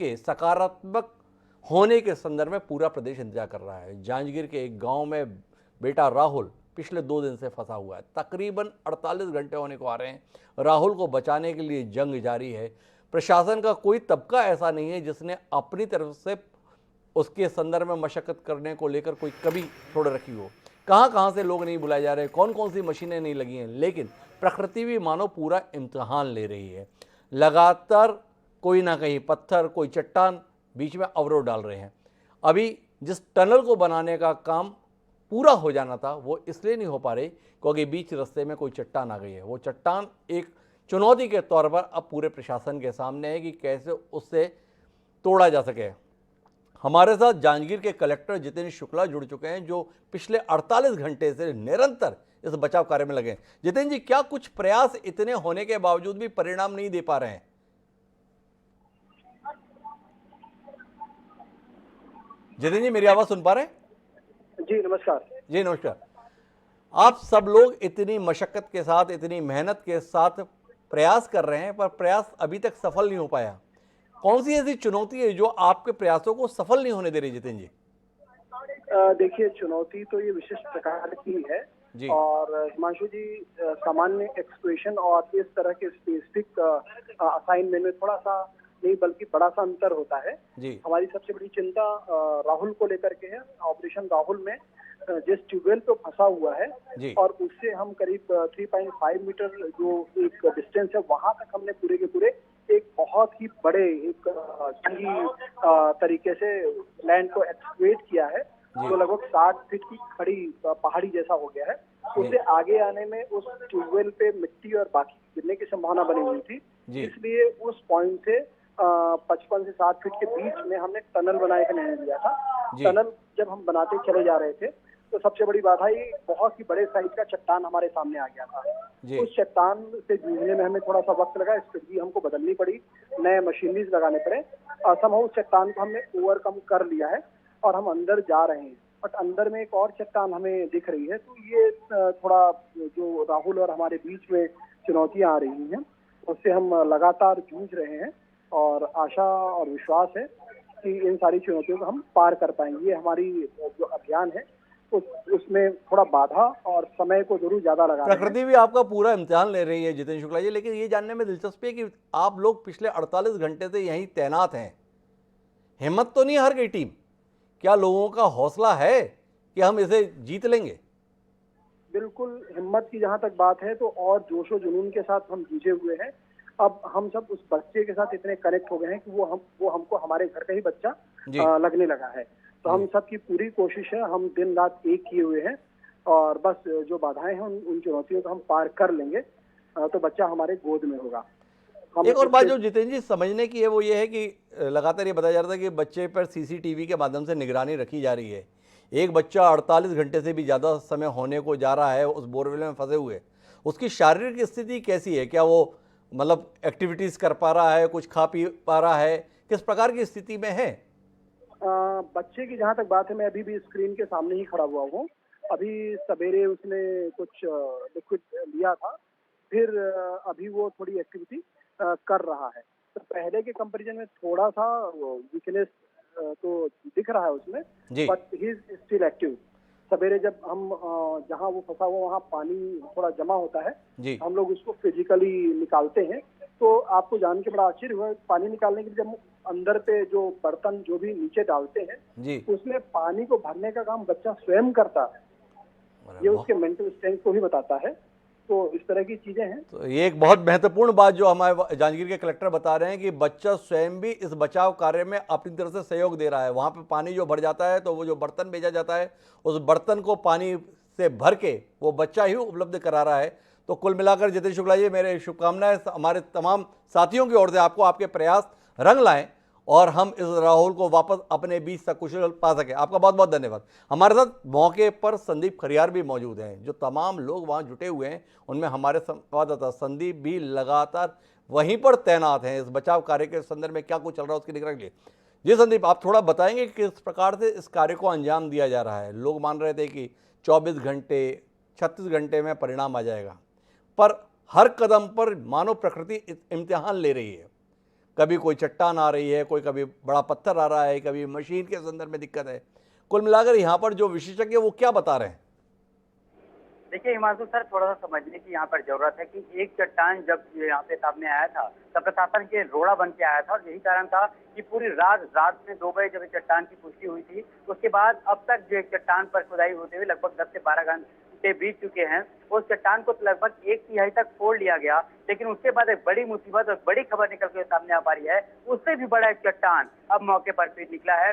के सकारात्मक होने के संदर्भ में पूरा प्रदेश इंतजार कर रहा है। जांजगीर के एक गांव में बेटा राहुल पिछले 2 दिन से फंसा हुआ है। तकरीबन 48 घंटे होने को आ रहे हैं। राहुल को बचाने के लिए जंग जारी है। प्रशासन का कोई तबका ऐसा नहीं है जिसने अपनी तरफ से उसके संदर्भ में मशक्कत करने को लेकर कोई कभी छोड़ रखी हो। कहाँ कहाँ से लोग नहीं बुलाए जा रहे, कौन कौन सी मशीनें नहीं लगी हैं, लेकिन प्रकृति भी मानो पूरा इम्तिहान ले रही है। लगातार कोई ना कहीं पत्थर, कोई चट्टान बीच में अवरोध डाल रहे हैं। अभी जिस टनल को बनाने का काम पूरा हो जाना था वो इसलिए नहीं हो पा रही क्योंकि बीच रास्ते में कोई चट्टान आ गई है। वो चट्टान एक चुनौती के तौर पर अब पूरे प्रशासन के सामने है कि कैसे उससे तोड़ा जा सके। हमारे साथ जांजगीर के कलेक्टर जितेंद्र शुक्ला जुड़ चुके हैं, जो पिछले 48 घंटे से निरंतर इस बचाव कार्य में लगे हैं। जितेंद्र जी, क्या कुछ प्रयास इतने होने के बावजूद भी परिणाम नहीं दे पा रहे हैं? जितेंद्र जी, मेरी आवाज सुन पा रहे हैं? जी नमस्कार। जी नमस्कार। आप सब लोग इतनी मशक्कत के साथ, इतनी मेहनत के साथ प्रयास कर रहे हैं, पर प्रयास अभी तक सफल नहीं हो पाया। कौन सी ऐसी चुनौती है जो आपके प्रयासों को सफल नहीं होने दे रही जितेंद्र जी? देखिए, चुनौती तो ये विशिष्ट प्रकार की है जी। और हिमांशु जी, सामान्य एक्सप्रेशन और इस तरह के स्पेसिफिक असाइनमेंट में थोड़ा सा नहीं बल्कि बड़ा सा अंतर होता है। जी। हमारी सबसे बड़ी चिंता राहुल को लेकर के है। ऑपरेशन राहुल में जिस ट्यूबवेल पे फंसा हुआ है जी। और उससे हम करीब 3.5 मीटर जो एक डिस्टेंस है वहां तक हमने पूरे के पूरे एक बहुत ही बड़े एक सही तरीके से लैंड को एक्सकवेट किया है, जो लगभग 60 फीट की खड़ी पहाड़ी जैसा हो गया है। उससे आगे आने में उस ट्यूबवेल पे मिट्टी और बाकी गिरने की संभावना बनी हुई थी, इसलिए उस पॉइंट से 55 से 60 फीट के बीच में हमने टनल बनाने का निर्णय लिया था। टनल जब हम बनाते चले जा रहे थे तो सबसे बड़ी बात है, ये बहुत ही बड़े साइज का चट्टान हमारे सामने आ गया था। उस चट्टान से जूझने में हमें थोड़ा सा वक्त लगा, स्ट्रेटजी हमको बदलनी पड़ी, नए मशीनरीज लगाने पड़े। समहाउ उस चट्टान को हमने ओवरकम कर लिया है और हम अंदर जा रहे हैं, बट अंदर में एक और चट्टान हमें दिख रही है। तो ये थोड़ा जो राहुल और हमारे बीच में चुनौतियां आ रही हैं उससे हम लगातार जूझ रहे हैं और आशा और विश्वास है कि इन सारी चुनौतियों को हम पार कर पाएंगे। ये हमारी जो अभियान है उसमें थोड़ा बाधा और समय को जरूर ज्यादा लगा रहे हैं। प्रकृति भी आपका पूरा इम्तिहान ले रही है जितेंद्र शुक्ला जी, लेकिन ये जानने में दिलचस्पी है कि आप लोग पिछले 48 घंटे से यहीं तैनात हैं। हिम्मत तो नहीं हार गई टीम? क्या लोगों का हौसला है कि हम इसे जीत लेंगे? बिल्कुल, हिम्मत की जहां तक बात है तो और जोशो जुनून के साथ हम जुटे हुए हैं। अब हम सब उस बच्चे के साथ इतने कनेक्ट हो गए हैं कि वो हमको हमारे घर का ही बच्चा लगने लगा है। तो हम सब की पूरी कोशिश है, हम दिन रात एक किए हुए हैं और बस जो बाधाएं हैं उन चुनौतियों को हम पार कर लेंगे तो बच्चा हमारे गोद में होगा। एक और बात जो जितेंद्र जी समझने की है वो ये है कि लगातार ये बताया जा रहा था कि बच्चे पर सीसीटीवी के माध्यम से निगरानी रखी जा रही है। एक बच्चा 48 घंटे से भी ज़्यादा समय होने को जा रहा है उस बोरवेल में फंसे हुए, उसकी शारीरिक स्थिति कैसी है? क्या वो मतलब एक्टिविटीज़ कर पा रहा है, कुछ खा पी पा रहा है, किस प्रकार की स्थिति में है? बच्चे की जहां तक बात है, मैं अभी भी स्क्रीन के सामने ही खड़ा हुआ हूँ। अभी सवेरे उसने कुछ लिक्विड लिया था, फिर अभी वो थोड़ी एक्टिविटी कर रहा है। तो पहले के कंपैरिजन में थोड़ा सा वीकनेस तो दिख रहा है उसमें, but he is still active. सवेरे जब हम जहाँ वो फंसा हुआ वहाँ पानी थोड़ा जमा होता है, हम लोग उसको फिजिकली निकालते हैं। तो आपको जान के बड़ा आश्चर्य हुआ, पानी निकालने के लिए जब अंदर पे जो बर्तन जो भी नीचे डालते हैं उसमें पानी को भरने का काम बच्चा स्वयं करता है। ये उसके मेंटल स्ट्रेंथ को भी बताता है। तो इस तरह की चीजें हैं। तो ये एक बहुत महत्वपूर्ण बात जो हमारे जांजगीर के कलेक्टर बता रहे हैं कि बच्चा स्वयं भी इस बचाव कार्य में अपनी तरफ से सहयोग दे रहा है। वहाँ पे पानी जो भर जाता है तो वो जो बर्तन भेजा जाता है उस बर्तन को पानी से भर के वो बच्चा ही उपलब्ध करा रहा है। तो कुल मिलाकर जितेंद्र शुक्ला जी, मेरे शुभकामनाएं हमारे तमाम साथियों की ओर से आपको, आपके प्रयास रंग लाएं और हम इस राहुल को वापस अपने बीच सकुशल पा सके। आपका बहुत बहुत धन्यवाद। हमारे साथ मौके पर संदीप खरियार भी मौजूद हैं। जो तमाम लोग वहां जुटे हुए हैं उनमें हमारे संवाददाता संदीप भी लगातार वहीं पर तैनात हैं। इस बचाव कार्य के संदर्भ में क्या कुछ चल रहा है उसकी निगरानी के लिए। जी संदीप, आप थोड़ा बताएंगे कि किस प्रकार से इस कार्य को अंजाम दिया जा रहा है? लोग मान रहे थे कि 24 घंटे 36 घंटे में परिणाम आ जाएगा, पर हर कदम पर मानो प्रकृति इम्तिहान ले रही है। कभी कोई चट्टान आ रही है, कोई कभी बड़ा पत्थर आ रहा है, कभी मशीन के अंदर में दिक्कत है। कुल मिलाकर यहाँ पर जो विशेषज्ञ वो क्या बता रहे हैं? देखिए हिमांशु सर, थोड़ा सा समझने की यहाँ पर जरूरत है कि एक चट्टान जब यहाँ पे सामने आया था तब प्रशासन के रोड़ा बन के आया था, और यही कारण था कि पूरी रात में 2 बजे जब इस चट्टान की पुष्टि हुई थी, उसके बाद अब तक जो एक चट्टान पर खुदाई होते हुए लगभग 10 से 12 घंटे बीत चुके हैं। उस चट्टान को लगभग 1/3 तक फोड़ लिया गया, लेकिन उसके बाद एक बड़ी मुसीबत और बड़ी खबर निकल के सामने आ पा रही है। उससे भी बड़ा एक चट्टान अब मौके पर फिर निकला है।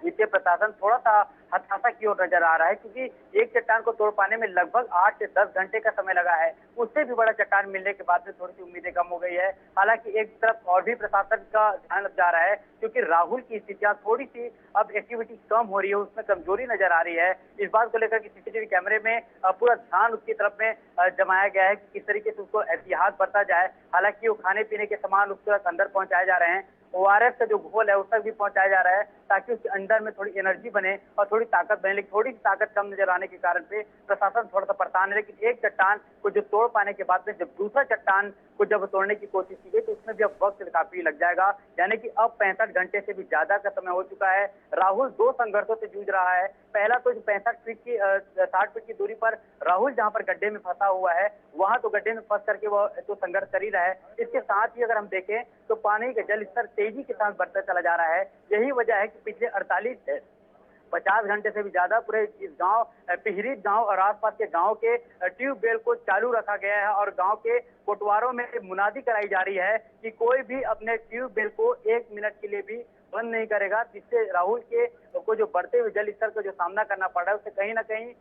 इससे प्रशासन थोड़ा सा हताशा की ओर नजर आ रहा है, क्योंकि एक चट्टान को तोड़ पाने में लगभग 8 से 10 घंटे का समय लगा है। उससे भी बड़ा चट्टान मिलने के बाद में थोड़ी सी उम्मीदें कम हो गई है। हालांकि एक तरफ और भी प्रशासन का ध्यान जा रहा है, क्योंकि राहुल की स्थितियां थोड़ी सी अब एक्टिविटी कम हो रही है, उसमें कमजोरी नजर आ रही है। इस बात को लेकर के सीसीटीवी कैमरे में पूरा ध्यान उसकी तरफ में जमाया गया है कि किस तरीके से उसको एहतियात बरता जाए। हालांकि वो खाने पीने के सामान उसके अंदर पहुंचाए जा रहे हैं, ORS का जो घोल है उस तक भी पहुंचाया जा रहा है, ताकि उसके अंदर में थोड़ी एनर्जी बने और थोड़ी ताकत बने। लेकिन थोड़ी सी ताकत कम नजर आने के कारण से प्रशासन थोड़ा सा परेशान है। लेकिन एक चट्टान को जो तोड़ पाने के बाद में जब दूसरा चट्टान को जब तोड़ने की कोशिश की गई तो उसमें भी अब वक्त काफी लग जाएगा, यानी कि अब 65 घंटे से भी ज्यादा का समय हो चुका है। राहुल 2 संघर्षों से जूझ रहा है। पहला तो 65 फीट की 60 फीट की दूरी पर राहुल जहां पर गड्ढे में फंसा हुआ है, वहां तो गड्ढे में फंस करके वो तो संघर्ष कर ही रहा है। इसके साथ ही अगर हम देखें तो पानी का जल स्तर तेजी के साथ बढ़ता चला जा रहा है। यही वजह है कि पिछले 48 से 50 घंटे से भी ज्यादा पूरे इस गांव पिहरीत गांव और आसपास के गांव के ट्यूबवेल को चालू रखा गया है, और गांव के कोटवारों में मुनादी कराई जा रही है कि कोई भी अपने ट्यूबवेल को 1 मिनट के लिए भी बंद नहीं करेगा, जिससे राहुल के को जो बढ़ते हुए जल स्तर का जो सामना करना पड़ रहा है उससे कहीं ना कहीं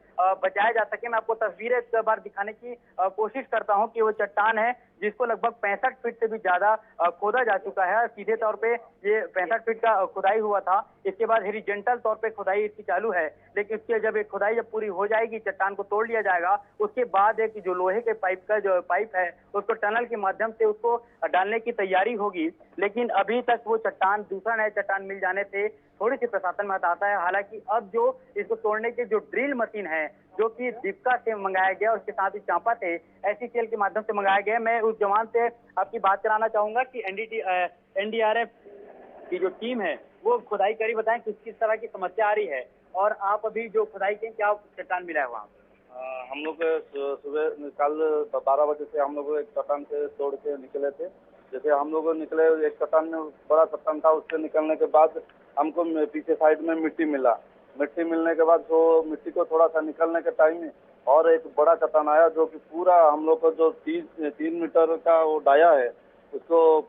बचाया जा सके। मैं आपको तस्वीरें एक बार दिखाने की कोशिश करता हूं कि वो चट्टान है जिसको लगभग 65 फीट से भी ज्यादा खोदा जा चुका है। सीधे तौर पे ये 65 फीट का खुदाई हुआ था, इसके बाद हॉरिजॉन्टल तौर पे खुदाई इसकी चालू है। लेकिन इसके जब एक खुदाई जब पूरी हो जाएगी, चट्टान को तोड़ लिया जाएगा, उसके बाद एक जो लोहे के पाइप का जो पाइप है उसको टनल के माध्यम से उसको डालने की तैयारी होगी। लेकिन अभी तक वो चट्टान, दूसरा नया चट्टान मिल जाने से थोड़ी सी प्रशासन में आता है। हालांकि अब जो इसको तोड़ने के जो ड्रिल मशीन है, जो कि दीपका से मंगाया गया, उसके साथ ही चांपा से SCCL के माध्यम से मंगाया गया। मैं उस जवान से आपकी बात कराना चाहूंगा कि NDRF की जो टीम है वो खुदाई करी, बताएं किस किस तरह की समस्या आ रही है, और आप अभी जो खुदाई के क्या चट्टान मिला है वहाँ? हम लोग सुबह कल 12 बजे से हम लोग एक चट्टान से तोड़ के निकले थे। जैसे हम लोग निकले, एक चट्टान में बड़ा चट्टान था, उससे निकलने के बाद हमको पीछे साइड में मिट्टी मिला। मिट्टी मिलने के बाद वो मिट्टी को थोड़ा सा निकलने के टाइम में और एक बड़ा चट्टान आया, जो कि पूरा हम लोग को जो 3 मीटर का वो डाया है उसको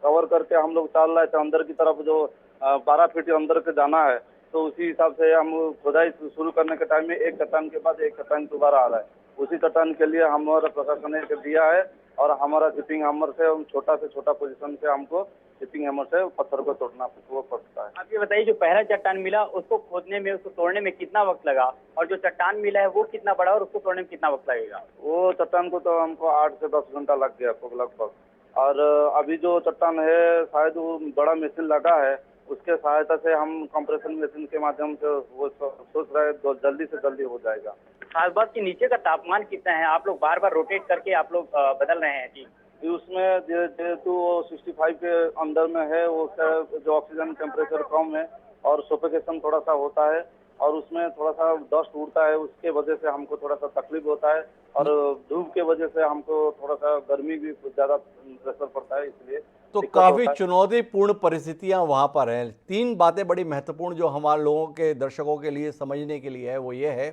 कवर करके हम लोग चल रहे थे अंदर की तरफ, जो 12 फीट अंदर के जाना है। तो उसी हिसाब से हम खुदाई शुरू करने के टाइम में एक चट्टान के बाद एक चट्टान दोबारा आ रहा है। उसी चट्टान के लिए हमारा प्रशासन ने दिया है, और हमारा चिपिंग हैमर से हम छोटा से छोटा पोजीशन से हमको चिपिंग हैमर से पत्थर को तोड़ना पड़ता है। आप ये बताइए, जो पहला चट्टान मिला उसको खोदने में, उसको तोड़ने में कितना वक्त लगा, और जो चट्टान मिला है वो कितना बड़ा और उसको तोड़ने में कितना वक्त लगेगा? वो चट्टान को तो हमको 8 से 10 घंटा लग गया लगभग। और अभी जो चट्टान है शायद वो बड़ा मशीन लगा है, उसके सहायता से हम कंप्रेशन मशीन के माध्यम से वो सोच रहे हैं तो जल्दी से जल्दी हो जाएगा। खास बात कि नीचे का तापमान कितना है? आप लोग बार बार रोटेट करके आप लोग बदल रहे हैं जी? उसमें जेहेतु वो 65 के अंदर में है, वो जो ऑक्सीजन टेम्परेचर कम है और सोफोकेशन थोड़ा सा होता है, और उसमें थोड़ा सा डस्ट उड़ता है, उसके वजह से हमको थोड़ा सा तकलीफ होता है, और धूप के वजह से हमको थोड़ा सा गर्मी भी ज्यादा प्रेशर पड़ता है, इसलिए तो काफ़ी चुनौतीपूर्ण परिस्थितियां वहाँ पर हैं। 3 बातें बड़ी महत्वपूर्ण जो हमारे लोगों के, दर्शकों के लिए समझने के लिए है, वो ये है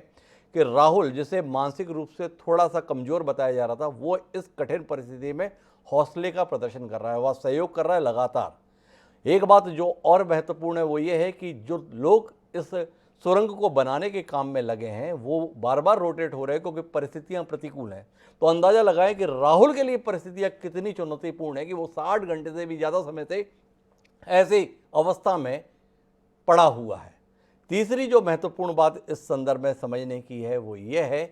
कि राहुल, जिसे मानसिक रूप से थोड़ा सा कमज़ोर बताया जा रहा था, वो इस कठिन परिस्थिति में हौसले का प्रदर्शन कर रहा है, वह सहयोग कर रहा है लगातार। एक बात जो और महत्वपूर्ण है वो ये है कि जो लोग इस सुरंग को बनाने के काम में लगे हैं वो बार बार रोटेट हो रहे हैं, क्योंकि परिस्थितियां प्रतिकूल हैं। तो अंदाज़ा लगाएं कि राहुल के लिए परिस्थितियां कितनी चुनौतीपूर्ण है कि वो 60 घंटे से भी ज़्यादा समय से ऐसी अवस्था में पड़ा हुआ है। तीसरी जो महत्वपूर्ण बात इस संदर्भ में समझने की है वो ये है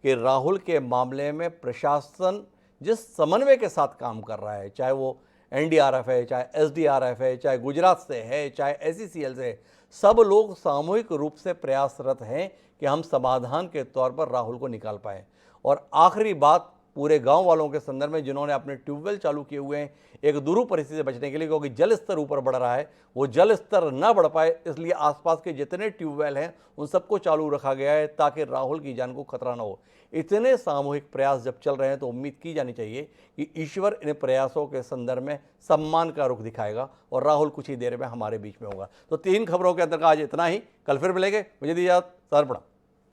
कि राहुल के मामले में प्रशासन जिस समन्वय के साथ काम कर रहा है, चाहे वो NDRF है, चाहे SDRF है, चाहे गुजरात से है, चाहे SCCL से, सब लोग सामूहिक रूप से प्रयासरत हैं कि हम समाधान के तौर पर राहुल को निकाल पाएँ। और आखिरी बात पूरे गांव वालों के संदर्भ में जिन्होंने अपने ट्यूबवेल चालू किए हुए हैं एक दुरूह परिस्थिति से बचने के लिए, क्योंकि जल स्तर ऊपर बढ़ रहा है, वो जल स्तर ना बढ़ पाए इसलिए आसपास के जितने ट्यूबवेल हैं उन सबको चालू रखा गया है ताकि राहुल की जान को खतरा ना हो। इतने सामूहिक प्रयास जब चल रहे हैं तो उम्मीद की जानी चाहिए कि ईश्वर इन प्रयासों के संदर्भ में सम्मान का रुख दिखाएगा और राहुल कुछ ही देर में हमारे बीच में होगा। तो 3 खबरों के अंतर्गत आज इतना ही, कल फिर मिलेंगे। मुझे दीजिए इजाजत, सर प्रणाम।